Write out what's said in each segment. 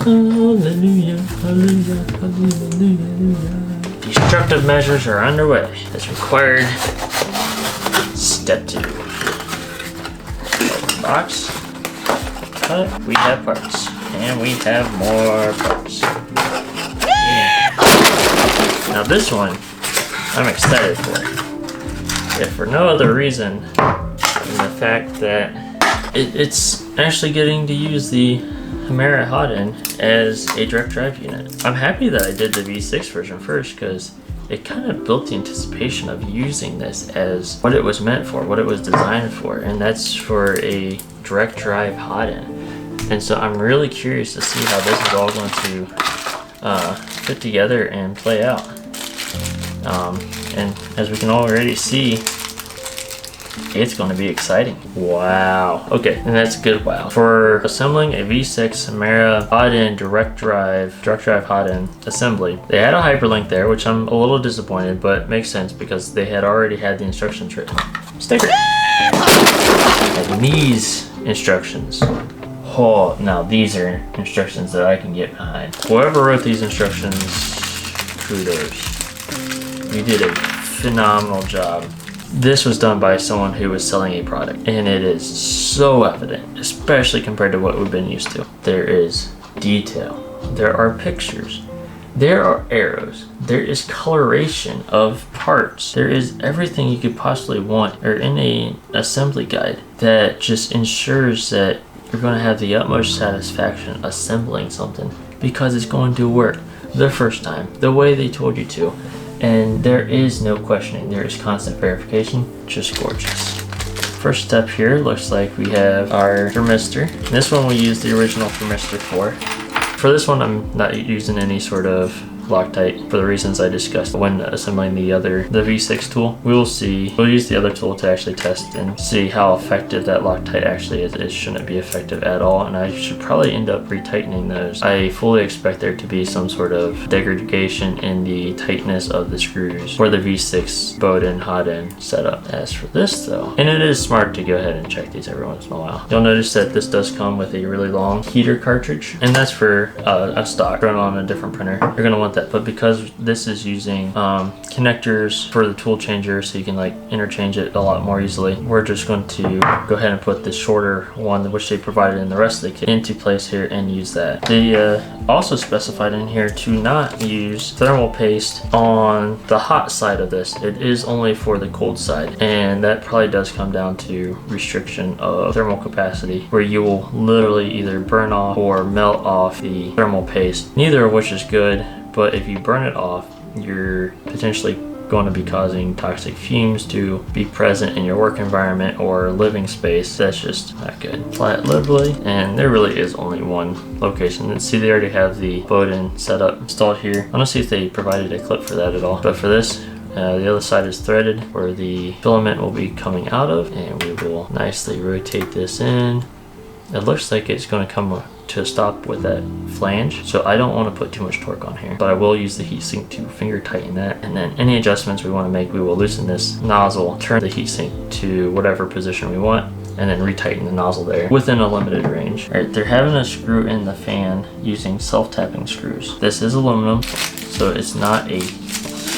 Hallelujah, hallelujah, hallelujah, hallelujah. Destructive measures are underway. As required. Step 2. Open box. Cut. We have parts. And we have more parts. Yeah. Now this one, I'm excited for. If for no other reason than the fact that it's actually getting to use the Hemera Bowden as a direct drive unit. I'm happy that I did the V6 version first because it kind of built the anticipation of using this as what it was meant for, what it was designed for, and that's for a direct drive Bowden. And so I'm really curious to see how this is all going to fit together and play out. And as we can already see, it's going to be exciting. Wow. Okay, and that's good wow. For assembling a V6 Hemera Bowden direct drive Bowden assembly, they had a hyperlink there, which I'm a little disappointed, but makes sense because they had already had the instructions written. Sticker. And these instructions. Oh, now these are instructions that I can get behind. Whoever wrote these instructions, kudos. You did a phenomenal job. This was done by someone who was selling a product, and it is so evident, especially compared to what we've been used to. There is detail, there are pictures, there are arrows, there is coloration of parts, there is everything you could possibly want or in a assembly guide that just ensures that you're going to have the utmost satisfaction assembling something because it's going to work the first time, the way they told you to. And there is no questioning, there is constant verification, just gorgeous. First step here looks like we have our thermistor. This one we use the original thermistor for. For this one I'm not using any sort of Loctite for the reasons I discussed when assembling the V6 tool. We'll use the other tool to actually test and see how effective that Loctite actually is. It shouldn't be effective at all, and I should probably end up retightening those. I fully expect there to be some sort of degradation in the tightness of the screws for the V6 Bowden setup. As for this though, and it is smart to go ahead and check these every once in a while. You'll notice that this does come with a really long heater cartridge, and that's for a stock run on a different printer. You're going to want that, but because this is using connectors for the tool changer so you can like interchange it a lot more easily, we're just going to go ahead and put the shorter one, which they provided in the rest of the kit, into place here and use that. They also specified in here to not use thermal paste on the hot side of this. It is only for the cold side, and that probably does come down to restriction of thermal capacity, where you will literally either burn off or melt off the thermal paste, neither of which is good. But if you burn it off, you're potentially going to be causing toxic fumes to be present in your work environment or living space. That's just not good. Apply it liberally, and there really is only one location. And see, they already have the Bowden setup installed here. I want to see if they provided a clip for that at all. But for this, the other side is threaded where the filament will be coming out of, and we will nicely rotate this in. It looks like it's going to come to a stop with that flange, so I don't want to put too much torque on here, but I will use the heatsink to finger tighten that, and then any adjustments we want to make, we will loosen this nozzle, turn the heatsink to whatever position we want, and then retighten the nozzle there within a limited range. Alright, they're having a screw in the fan using self-tapping screws. This is aluminum, so it's not a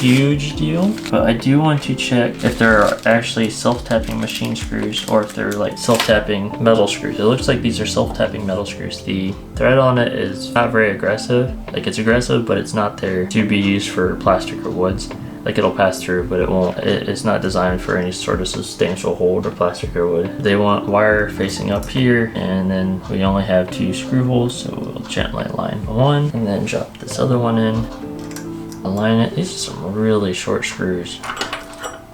huge deal, but I do want to check if there are actually self-tapping machine screws or if they're like self-tapping metal screws. It looks like these are self-tapping metal screws. The thread on it is not very aggressive. Like, it's aggressive, but it's not there to be used for plastic or woods. Like, it'll pass through, but it won't. It's not designed for any sort of substantial hold or plastic or wood. They want wire facing up here, and then we only have 2 screw holes, so we'll gently line one and then drop this other one in. Align it. These are some really short screws.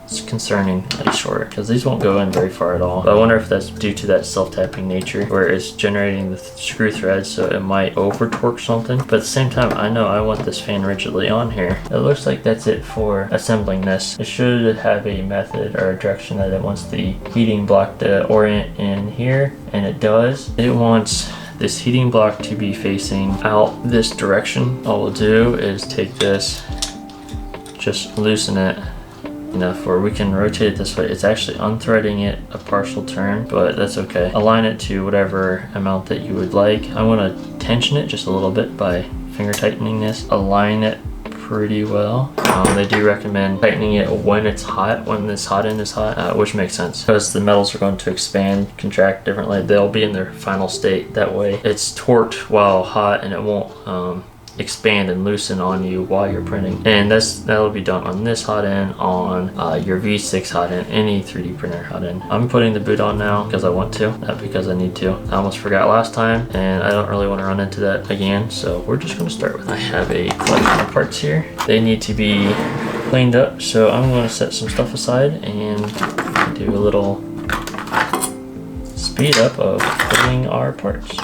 It's concerningly short because these won't go in very far at all. But I wonder if that's due to that self-tapping nature where it's generating the screw threads, so it might over torque something. But at the same time, I know I want this fan rigidly on here. It looks like that's it for assembling this. It should have a method or a direction that it wants the heating block to orient in here, and it does. It wants this heating block to be facing out this direction. All we'll do is take this, just loosen it enough where we can rotate it this way. It's actually unthreading it a partial turn, but that's okay. Align it to whatever amount that you would like. I want to tension it just a little bit by finger tightening this, align it pretty well. They do recommend tightening it when it's hot, when this hot end is hot, which makes sense because the metals are going to expand, contract differently. They'll be in their final state. That way it's torqued while hot and it won't expand and loosen on you while you're printing. And that'll be done on this hot end, on your V6 hot end, any 3D printer hot end. I'm putting the boot on now because I want to, not because I need to. I almost forgot last time and I don't really want to run into that again, so we're just going to start with it. I have a collection of parts here. They need to be cleaned up, so I'm going to set some stuff aside and do a little speed up of putting our parts.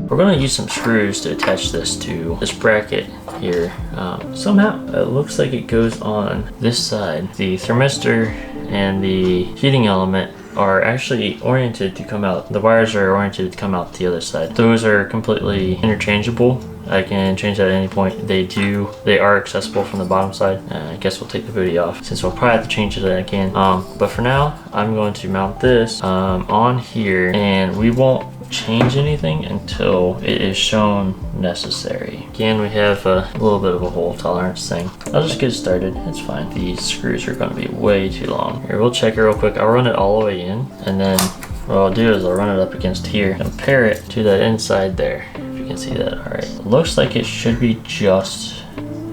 We're going to use some screws to attach this to this bracket here. Somehow it looks like it goes on this side. The thermistor and the heating element are actually oriented to come out. The wires are oriented to come out the other side. Those are completely interchangeable. I can change that at any point. They are accessible from the bottom side. I guess we'll take the booty off since we'll probably have to change it again. But for now, I'm going to mount this on here, and we won't change anything until it is shown necessary. Again, we have a little bit of a hole tolerance thing. I'll just get started. It's fine. These screws are going to be way too long. Here, we'll check it real quick. I'll run it all the way in, and then what I'll do is I'll run it up against here, compare it to that inside there. If you can see that, all right. It looks like it should be just,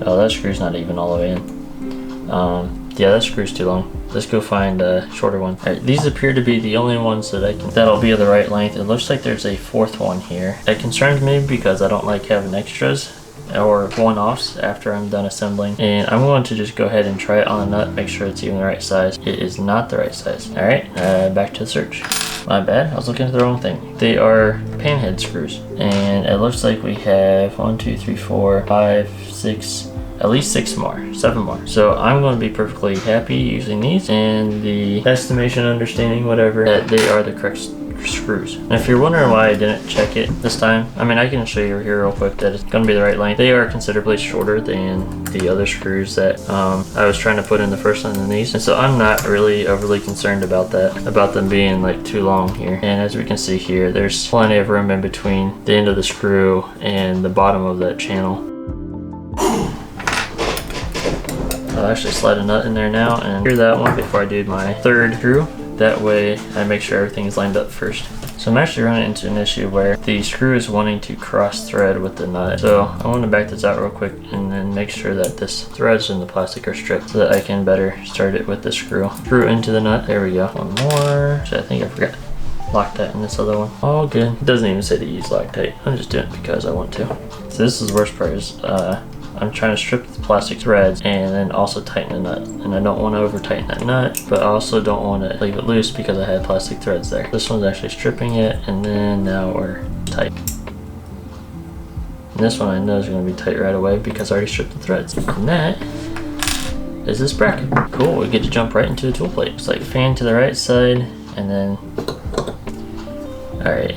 oh, that screw's not even all the way in. Yeah, that screw's too long. Let's go find a shorter one. All right, these appear to be the only ones that'll be of the right length. It looks like there's a fourth one here. That concerns me because I don't like having extras or one-offs after I'm done assembling. And I'm going to just go ahead and try it on a nut, make sure it's even the right size. It is not the right size. All right, back to the search. My bad, I was looking at the wrong thing. They are panhead screws. And it looks like we have 1, 2, 3, 4, 5, 6, at least 7 more. So I'm going to be perfectly happy using these and the estimation, understanding, whatever, that they are the correct screws. And if you're wondering why I didn't check it this time, I mean, I can show you here real quick that it's going to be the right length. They are considerably shorter than the other screws that I was trying to put in the first one in these. And so I'm not really overly concerned about that, about them being like too long here. And as we can see here, there's plenty of room in between the end of the screw and the bottom of that channel. I'll actually slide a nut in there now and clear that one before I do my third screw. That way I make sure everything is lined up first. So I'm actually running into an issue where the screw is wanting to cross thread with the nut. So I want to back this out real quick and then make sure that this threads in the plastic are stripped so that I can better start it with the screw. Screw into the nut. There we go. One more. So I think I forgot Loctite in this other one. All good. It doesn't even say to use Loctite. I'm just doing it because I want to. So this is the worst part is I'm trying to strip the plastic threads and then also tighten the nut. And I don't want to over tighten that nut, but I also don't want to leave it loose because I had plastic threads there. This one's actually stripping it, and then now we're tight. And this one I know is going to be tight right away because I already stripped the threads. And that is this bracket. Cool, we get to jump right into the tool plate. It's like fan to the right side, and then, all right.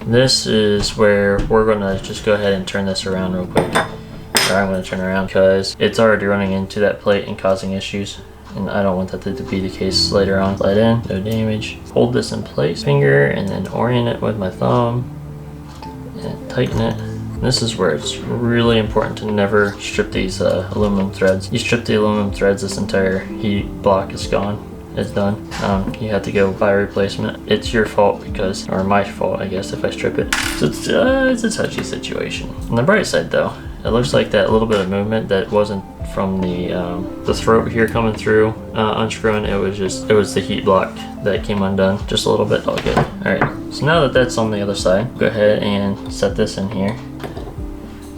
This is where we're gonna just go ahead and turn this around real quick. Or I'm gonna turn around because it's already running into that plate and causing issues. And I don't want that to be the case later on. Slide in, no damage. Hold this in place, finger, and then orient it with my thumb. And tighten it. And this is where it's really important to never strip these aluminum threads. You strip the aluminum threads, this entire heat block is gone. It's done. You have to go buy a replacement. It's your fault because, or my fault, I guess, if I strip it. So it's a touchy situation. On the bright side, though, it looks like that little bit of movement that wasn't from the throat here coming through, unscrewing. It was the heat block that came undone just a little bit. All good. All right. So now that that's on the other side, go ahead and set this in here.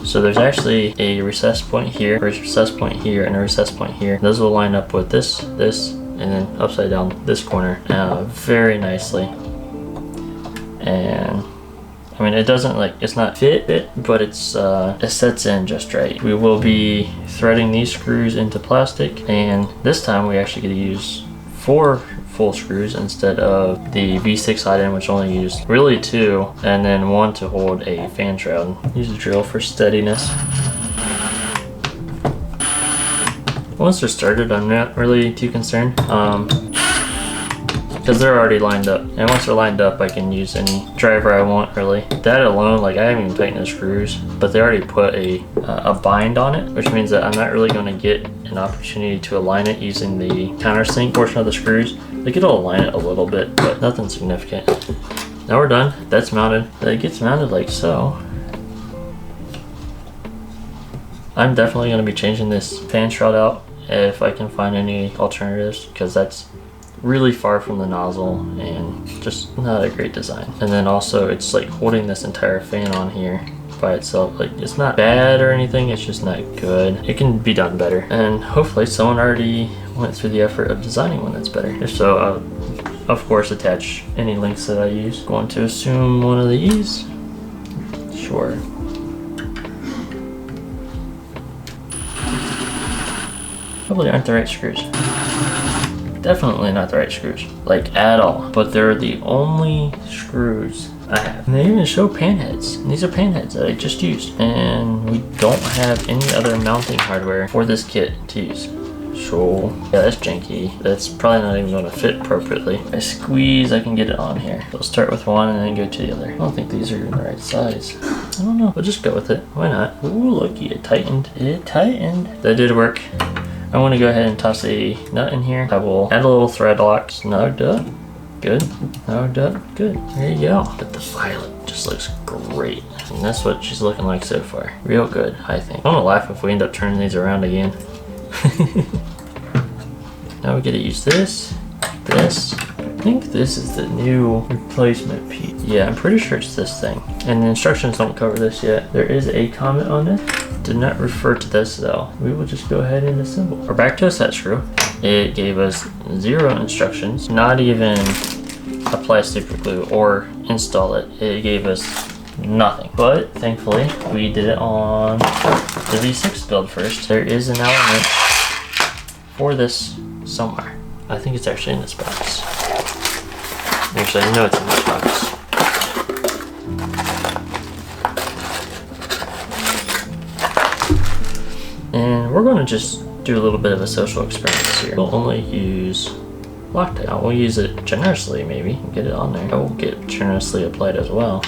So there's actually a recess point here, a recess point here, and a recess point here. Those will line up with this, and then upside down this corner very nicely. And I mean, it doesn't it's not fit, but it sets in just right. We will be threading these screws into plastic, and this time we actually get to use 4 full screws instead of the V6 hot end, which only used really 2, and then 1 to hold a fan shroud. Use a drill for steadiness. Once they're started, I'm not really too concerned because they're already lined up, and once they're lined up I can use any driver I want really. That alone, like I haven't even tightened the screws, but they already put a bind on it, which means that I'm not really going to get an opportunity to align it using the countersink portion of the screws. Like it'll align it a little bit, but nothing significant. Now we're done. That's mounted. It gets mounted like so. I'm definitely going to be changing this fan shroud out if I can find any alternatives, because that's really far from the nozzle and just not a great design. And then also it's like holding this entire fan on here by itself. Like it's not bad or anything, it's just not good. It can be done better, and hopefully someone already went through the effort of designing one that's better. If so, I'll of course attach any links that I use. Going to assume one of these. Sure. Probably aren't the right screws. Definitely not the right screws, like at all. But they're the only screws I have. And they even show pan heads. And these are pan heads that I just used. And we don't have any other mounting hardware for this kit to use. So yeah, that's janky. That's probably not even going to fit appropriately. If I squeeze, I can get it on here. I'll start with one and then go to the other. I don't think these are even the right size. I don't know. We'll just go with it. Why not? Ooh, looky, it tightened. It tightened. That did work. I want to go ahead and toss a nut in here. I will add a little thread lock. Snugged up. Good. Snugged up. Good. There you go. But the violet just looks great. And that's what she's looking like so far. Real good, I think. I'm gonna laugh if we end up turning these around again. Now we get to use this. This. I think this is the new replacement piece. Yeah, I'm pretty sure it's this thing. And the instructions don't cover this yet. There is a comment on it. Did not refer to this though. We will just go ahead and assemble. We're back to a set screw. It gave us 0 instructions, not even apply super glue or install it. It gave us nothing. But thankfully, we did it on the V6 build first. There is an element for this somewhere. I think it's actually in this box. Actually, I know it's in this box. And we're going to just do a little bit of a social experiment here. We'll only use Loctite. Now we'll use it generously, maybe, and get it on there. I will get generously applied as well,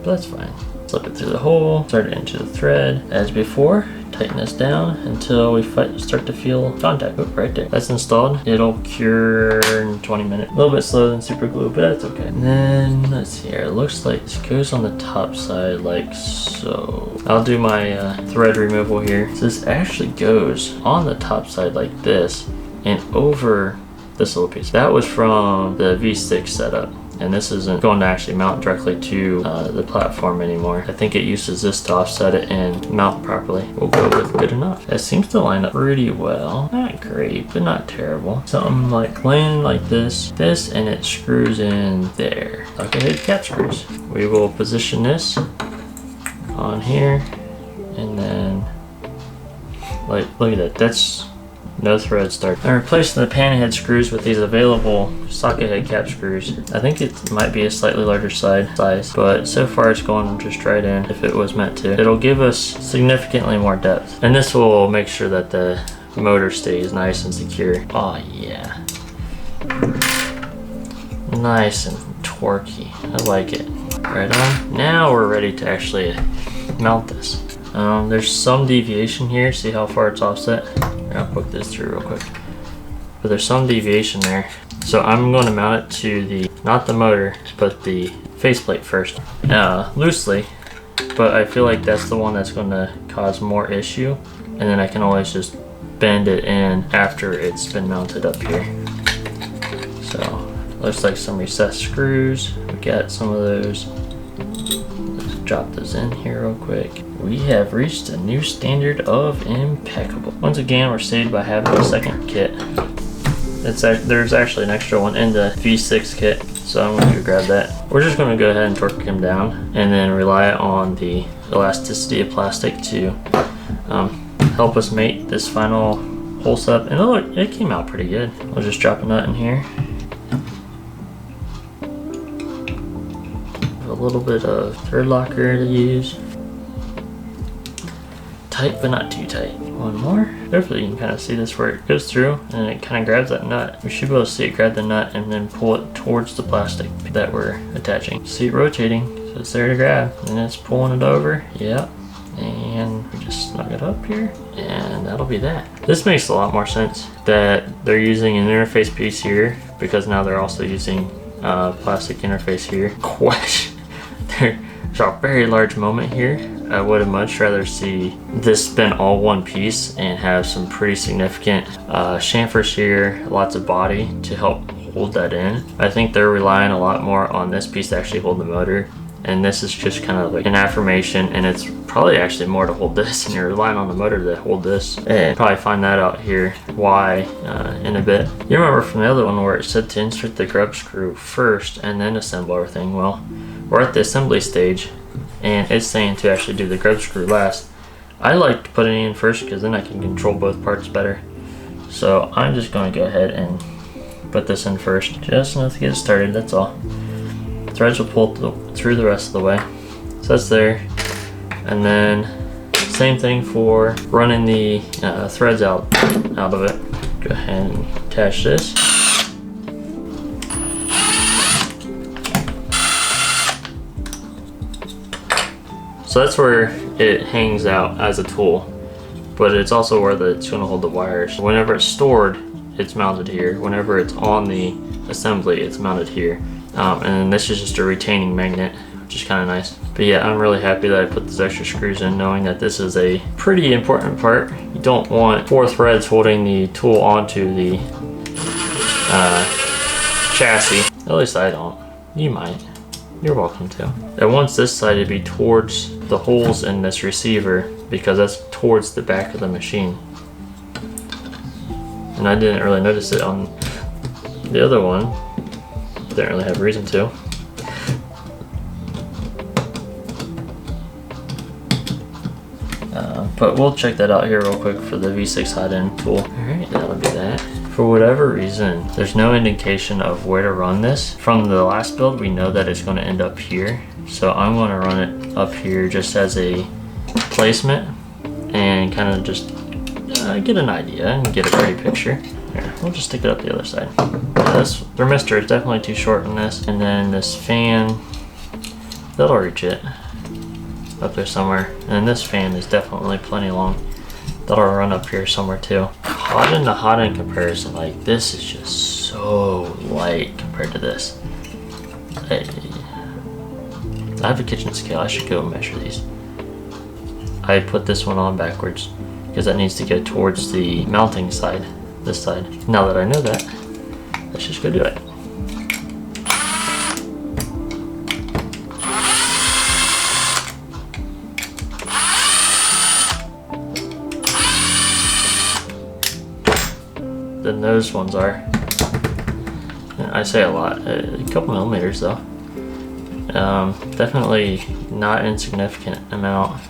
but that's fine. Slip it through the hole, start it into the thread. As before, tighten this down until we start to feel contact. Oh, right there. That's installed. It'll cure in 20 minutes. A little bit slower than super glue, but that's okay. And then, let's see here. It looks like this goes on the top side like so. I'll do my thread removal here. So this actually goes on the top side like this and over this little piece. That was from the V6 setup. And this isn't going to actually mount directly to the platform anymore. I think it uses this to offset it and mount properly. We'll go with good enough. It seems to line up pretty well. Not great, but not terrible. Something like laying like this, and it screws in there. Like it cap screws. We will position this on here, and then, like, look at that. That's no thread start. I'm replacing the pan head screws with these available socket head cap screws. I think it might be a slightly larger size, but so far it's going just right in if it was meant to. It'll give us significantly more depth, and this will make sure that the motor stays nice and secure. Oh yeah. Nice and torquey. I like it. Right on. Now we're ready to actually mount this. There's some deviation here. See how far it's offset? I'll poke this through real quick. But there's some deviation there. So I'm going to mount it to the, not the motor, but the faceplate first. Loosely, but I feel like that's the one that's going to cause more issue. And then I can always just bend it in after it's been mounted up here. So, looks like some recessed screws. We got some of those. Let's drop those in here real quick. We have reached a new standard of impeccable. Once again, we're saved by having a second kit. There's actually an extra one in the V6 kit, so I'm going to grab that. We're just going to go ahead and torque him down and then rely on the elasticity of plastic to help us mate this final hole setup. And look, it came out pretty good. We'll just drop a nut in here. little bit of thread locker to use. Tight, but not too tight. One more. Hopefully you can kind of see this where it goes through and it kind of grabs that nut. We should be able to see it grab the nut and then pull it towards the plastic that we're attaching. See it rotating, so it's there to grab. And it's pulling it over. Yep. And we just snug it up here, and that'll be that. This makes a lot more sense that they're using an interface piece here, because now they're also using plastic interface here. There's a very large moment here. I would have much rather see this been all one piece and have some pretty significant chamfers here, lots of body to help hold that in. I think they're relying a lot more on this piece to actually hold the motor, and this is just kind of like an affirmation, and it's probably actually more to hold this, and you're relying on the motor to hold this. And probably find that out here why in a bit. You remember from the other one where it said to insert the grub screw first and then assemble everything. Well, we're at the assembly stage and it's saying to actually do the grub screw last. I like to put it in first because then I can control both parts better. So I'm just going to go ahead and put this in first, just enough to get it started, that's all. Threads will pull through the rest of the way. So that's there. And then same thing for running the threads out of it. Go ahead and attach this. So that's where it hangs out as a tool, but it's also where it's going to hold the wires. Whenever it's stored, it's mounted here. Whenever it's on the assembly, it's mounted here. And this is just a retaining magnet, which is kind of nice. But yeah, I'm really happy that I put these extra screws in, knowing that this is a pretty important part. You don't want 4 threads holding the tool onto the chassis. At least I don't. You might. You're welcome to. I want this side to be towards the holes in this receiver, because that's towards the back of the machine. And I didn't really notice it on the other one. Didn't really have reason to. But we'll check that out here real quick for the V6 hot end tool. Alright, that'll be that. For whatever reason, there's no indication of where to run this. From the last build, we know that it's going to end up here. So I'm going to run it up here just as a placement and kind of just get an idea and get a pretty picture. Here, we'll just stick it up the other side. This thermistor is definitely too short in this. And then this fan, that'll reach it up there somewhere. And this fan is definitely plenty long. That'll run up here somewhere too. Hot end to hot end comparison, like this is just so light compared to this. I have a kitchen scale, I should go measure these. I put this one on backwards because that needs to go towards the mounting side, this side. Now that I know that, let's just go do it. Than those ones are. And I say a lot, a couple millimeters though. Definitely not insignificant amount.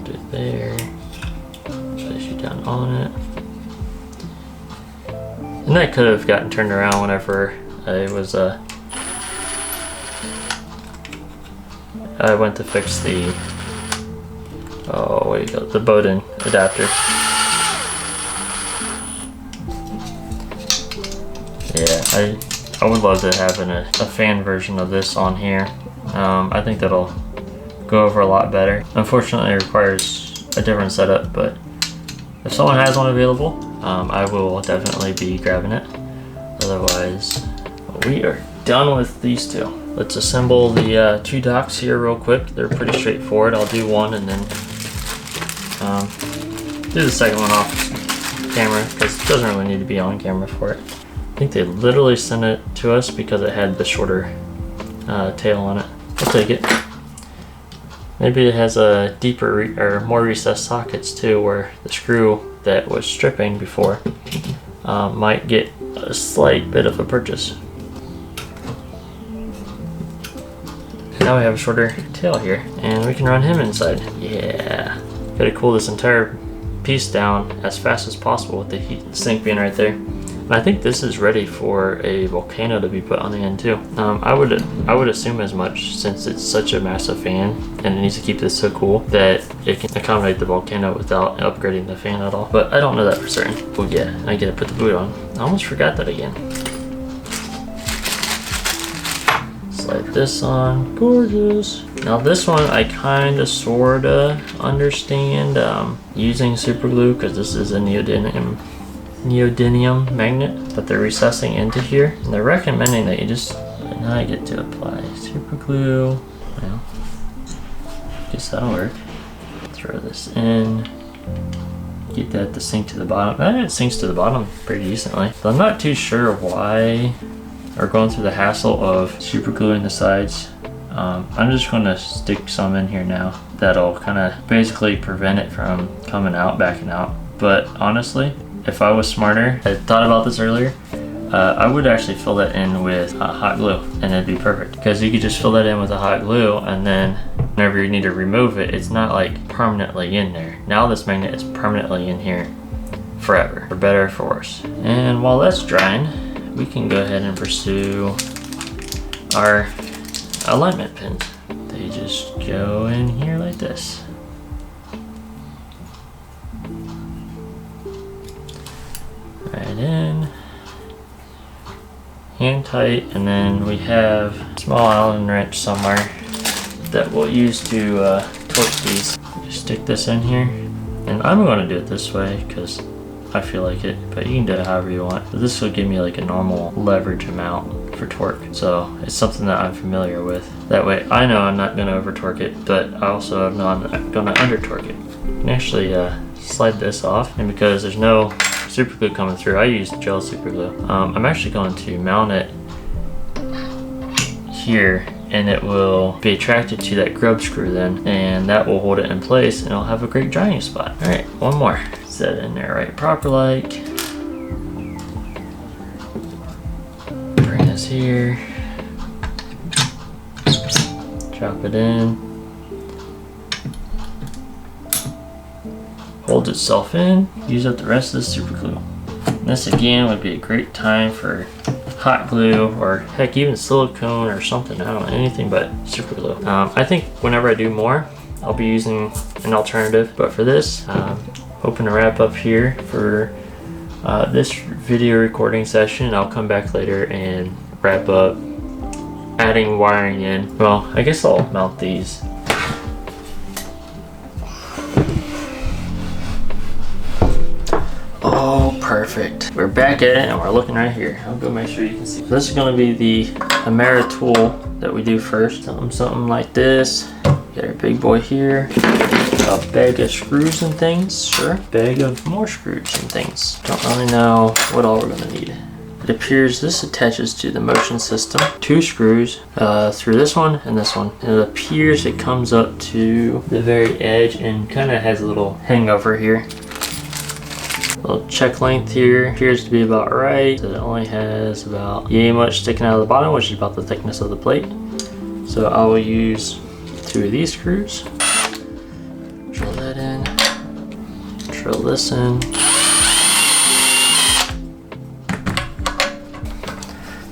Do it there. Place you down on it. And that could have gotten turned around whenever I was I went to fix the the Bowden adapter. Yeah, I would love to have a fan version of this on here. I think that'll go over a lot better. Unfortunately, it requires a different setup, but if someone has one available, I will definitely be grabbing it. Otherwise, we are done with these two. Let's assemble the 2 docks here real quick. They're pretty straightforward. I'll do one and then do the second one off camera because it doesn't really need to be on camera for it. I think they literally sent it to us because it had the shorter tail on it. I'll take it. Maybe it has a deeper or more recessed sockets too, where the screw that was stripping before might get a slight bit of a purchase. Now we have a shorter tail here, and we can run him inside. Yeah, gotta cool this entire piece down as fast as possible with the heat sink being right there. I think this is ready for a volcano to be put on the end too. I would assume as much, since it's such a massive fan and it needs to keep this so cool that it can accommodate the volcano without upgrading the fan at all. But I don't know that for certain. Oh yeah, I gotta put the boot on. I almost forgot that again. Slide this on, gorgeous. Now this one I kinda sorta understand using super glue, because this is a neodymium magnet that they're recessing into here, and they're recommending that you just, now I get to apply super glue. Well, guess that'll work. Throw this in, get that to sink to the bottom. It sinks to the bottom pretty decently, but I'm not too sure why we're going through the hassle of super gluing the sides. I'm just going to stick some in here now that'll kind of basically prevent it from coming out, backing out. But honestly, if I was smarter, I thought about this earlier, I would actually fill that in with hot glue, and it'd be perfect, because you could just fill that in with a hot glue, and then whenever you need to remove it, it's not like permanently in there. Now this magnet is permanently in here forever, for better or for worse. And while that's drying, we can go ahead and pursue our alignment pins. They just go in here like this. Right in, hand tight, and then we have a small Allen wrench somewhere that we'll use to torque these. Just stick this in here, and I'm going to do it this way because I feel like it, but you can do it however you want. But this will give me like a normal leverage amount for torque, so it's something that I'm familiar with. That way I know I'm not going to over torque it, but I also know I'm not going to under torque it. You can actually slide this off, and because there's no super glue coming through, I use gel super glue. I'm actually going to mount it here, and it will be attracted to that grub screw then, and that will hold it in place, and it'll have a great drying spot. All right, one more. Set it in there right proper like. Bring this here. Drop it in. Holds itself in. Use up the rest of the super glue. This again would be a great time for hot glue, or heck, even silicone or something. I don't know, anything but super glue. I think whenever I do more, I'll be using an alternative, but for this, hoping to wrap up here for this video recording session. I'll come back later and wrap up adding wiring in. Well, I guess I'll mount these. Oh, perfect. We're back at it, and we're looking right here. I'll go make sure you can see. This is going to be the Hemera tool that we do first. Something like this. Got our big boy here. A bag of screws and things. Sure. Bag of more screws and things. Don't really know what all we're going to need. It appears this attaches to the motion system. 2 screws through this one and this one. And it appears it comes up to the very edge and kind of has a little hangover here. Little check length here appears to be about right. So it only has about yay much sticking out of the bottom, which is about the thickness of the plate. So I will use 2 of these screws. Drill that in. Drill this in.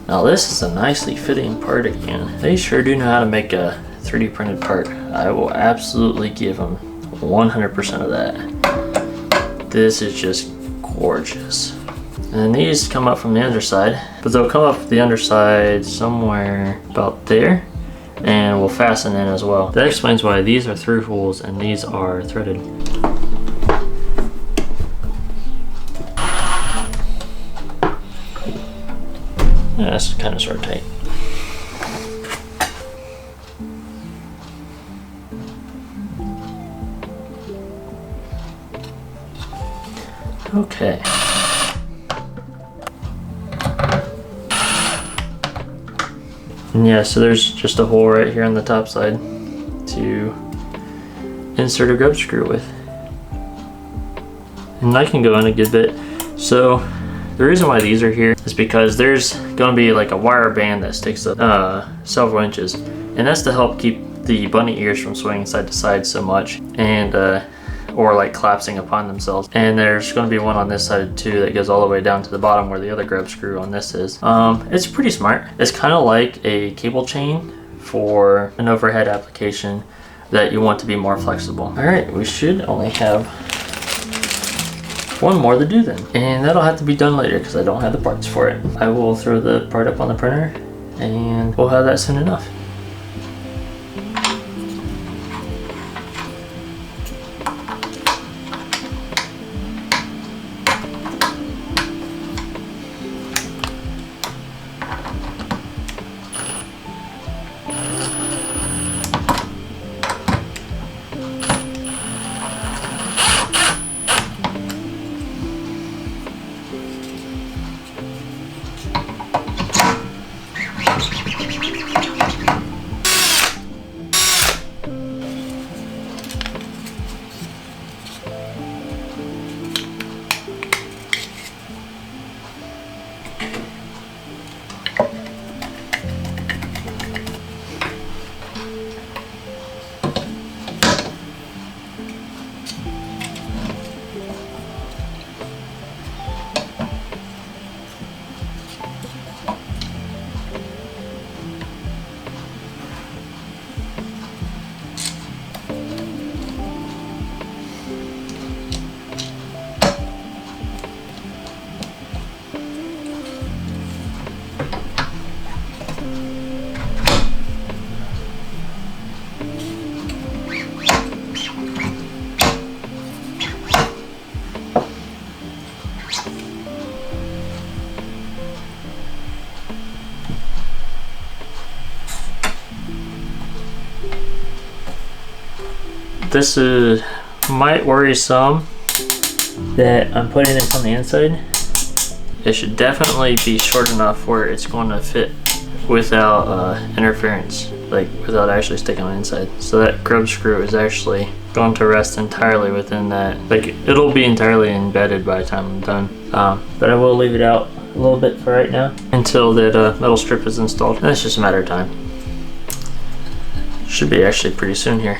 Now this is a nicely fitting part again. They sure do know how to make a 3D printed part. I will absolutely give them 100% of that. This is just gorgeous. And these come up from the underside, but they'll come up the underside somewhere about there, and will fasten in as well. That explains why these are through holes and these are threaded. Yeah, that's kind of sort of tight. Okay. And yeah, so there's just a hole right here on the top side to insert a grub screw with. And I can go in a good bit. So the reason why these are here is because there's going to be like a wire band that sticks up several inches, and that's to help keep the bunny ears from swinging side to side so much. And or like collapsing upon themselves. And there's going to be one on this side too that goes all the way down to the bottom where the other grub screw on this is. It's pretty smart. It's kind of like a cable chain for an overhead application that you want to be more flexible. All right, we should only have one more to do then, and that'll have to be done later because I don't have the parts for it. I will throw the part up on the printer and we'll have that soon enough. This might worry some that I'm putting this on the inside. It should definitely be short enough where it's going to fit without interference, like without actually sticking on the inside. So that grub screw is actually going to rest entirely within that. Like, it'll be entirely embedded by the time I'm done. But I will leave it out a little bit for right now until that metal strip is installed. And it's just a matter of time. Should be actually pretty soon here.